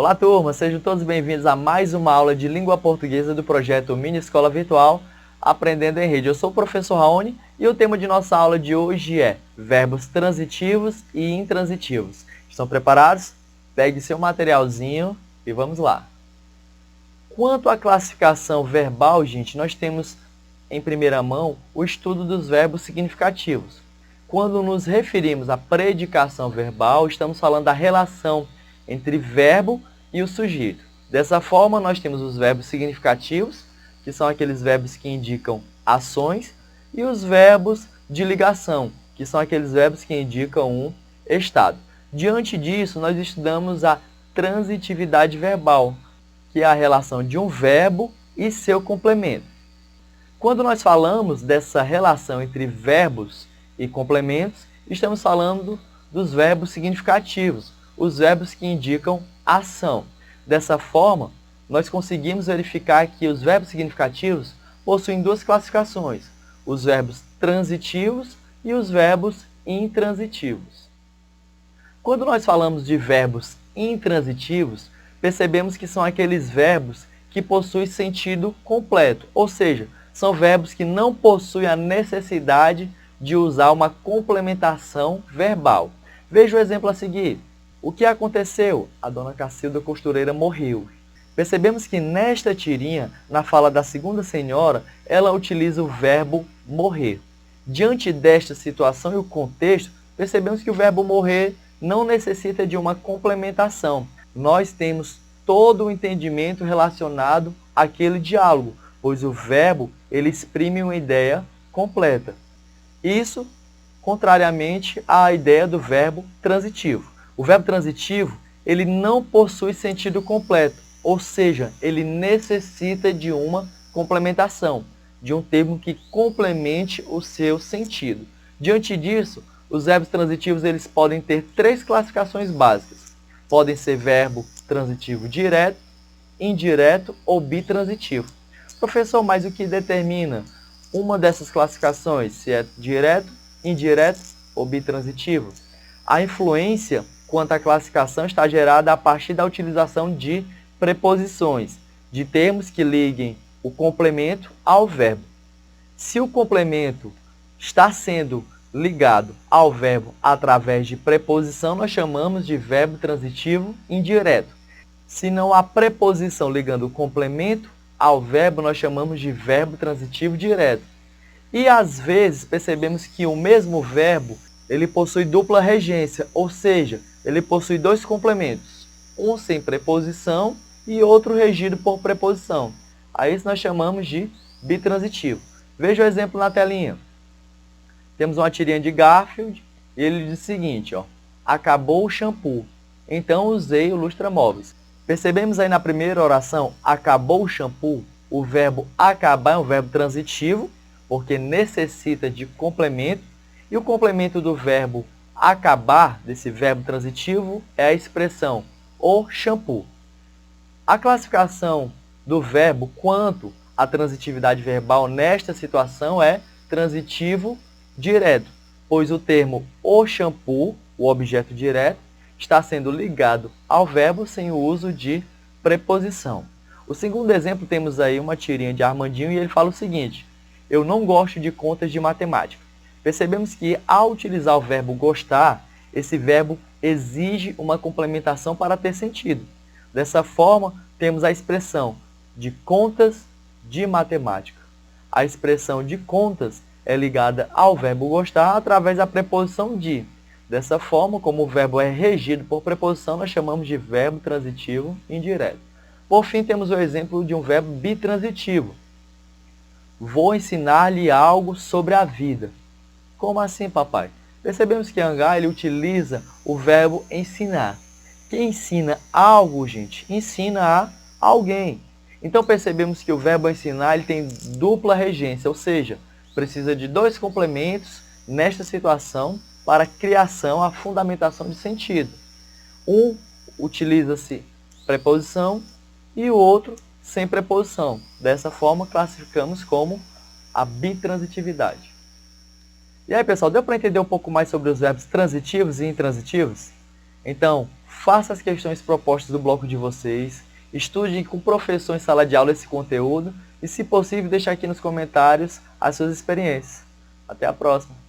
Olá, turma! Sejam todos bem-vindos a mais uma aula de língua portuguesa do projeto Mini Escola Virtual Aprendendo em Rede. Eu sou o professor Raoni e o tema de nossa aula de hoje é verbos transitivos e intransitivos. Estão preparados? Pegue seu materialzinho e vamos lá. Quanto à classificação verbal, gente, nós temos em primeira mão o estudo dos verbos significativos. Quando nos referimos à predicação verbal, estamos falando da relação entre verbo e o sujeito. Dessa forma, nós temos os verbos significativos, que são aqueles verbos que indicam ações, e os verbos de ligação, que são aqueles verbos que indicam um estado. Diante disso, nós estudamos a transitividade verbal, que é a relação de um verbo e seu complemento. Quando nós falamos dessa relação entre verbos e complementos, estamos falando dos verbos significativos, os verbos que indicam ação. Dessa forma, nós conseguimos verificar que os verbos significativos possuem duas classificações, os verbos transitivos e os verbos intransitivos. Quando nós falamos de verbos intransitivos, percebemos que são aqueles verbos que possuem sentido completo, ou seja, são verbos que não possuem a necessidade de usar uma complementação verbal. Veja o exemplo a seguir. O que aconteceu? A dona Cacilda Costureira morreu. Percebemos que nesta tirinha, na fala da segunda senhora, ela utiliza o verbo morrer. Diante desta situação e o contexto, percebemos que o verbo morrer não necessita de uma complementação. Nós temos todo o entendimento relacionado àquele diálogo, pois o verbo ele exprime uma ideia completa. Isso, contrariamente à ideia do verbo transitivo. O verbo transitivo ele não possui sentido completo, ou seja, ele necessita de uma complementação, de um termo que complemente o seu sentido. Diante disso, os verbos transitivos eles podem ter três classificações básicas. Podem ser verbo transitivo direto, indireto ou bitransitivo. Professor, mas o que determina uma dessas classificações, se é direto, indireto ou bitransitivo? A influência quanto à classificação está gerada a partir da utilização de preposições, de termos que liguem o complemento ao verbo. Se o complemento está sendo ligado ao verbo através de preposição, nós chamamos de verbo transitivo indireto. Se não há preposição ligando o complemento ao verbo, nós chamamos de verbo transitivo direto. E às vezes percebemos que o mesmo verbo ele possui dupla regência, ou seja, ele possui dois complementos, um sem preposição e outro regido por preposição. A isso nós chamamos de bitransitivo. Veja o exemplo na telinha. Temos uma tirinha de Garfield e ele diz o seguinte, acabou o shampoo, então usei o lustramóveis. Percebemos aí na primeira oração, acabou o shampoo, o verbo acabar é um verbo transitivo, porque necessita de complemento, e o complemento do verbo acabar, desse verbo transitivo, é a expressão o shampoo. A classificação do verbo quanto à transitividade verbal nesta situação é transitivo direto, pois o termo o shampoo, o objeto direto, está sendo ligado ao verbo sem o uso de preposição. O segundo exemplo, temos aí uma tirinha de Armandinho e ele fala o seguinte, eu não gosto de contas de matemática. Percebemos que ao utilizar o verbo gostar, esse verbo exige uma complementação para ter sentido. Dessa forma, temos a expressão de contas de matemática. A expressão de contas é ligada ao verbo gostar através da preposição de. Dessa forma, como o verbo é regido por preposição, nós chamamos de verbo transitivo indireto. Por fim, temos o exemplo de um verbo bitransitivo. Vou ensinar-lhe algo sobre a vida. Como assim, papai? Percebemos que Angar ele utiliza o verbo ensinar. Quem ensina algo, gente, ensina a alguém. Então percebemos que o verbo ensinar ele tem dupla regência, ou seja, precisa de dois complementos nesta situação para a criação, a fundamentação de sentido. Um utiliza-se preposição e o outro sem preposição. Dessa forma, classificamos como a bitransitividade. E aí, pessoal, deu para entender um pouco mais sobre os verbos transitivos e intransitivos? Então, faça as questões propostas do bloco de vocês, estude com o professor em sala de aula esse conteúdo e, se possível, deixe aqui nos comentários as suas experiências. Até a próxima!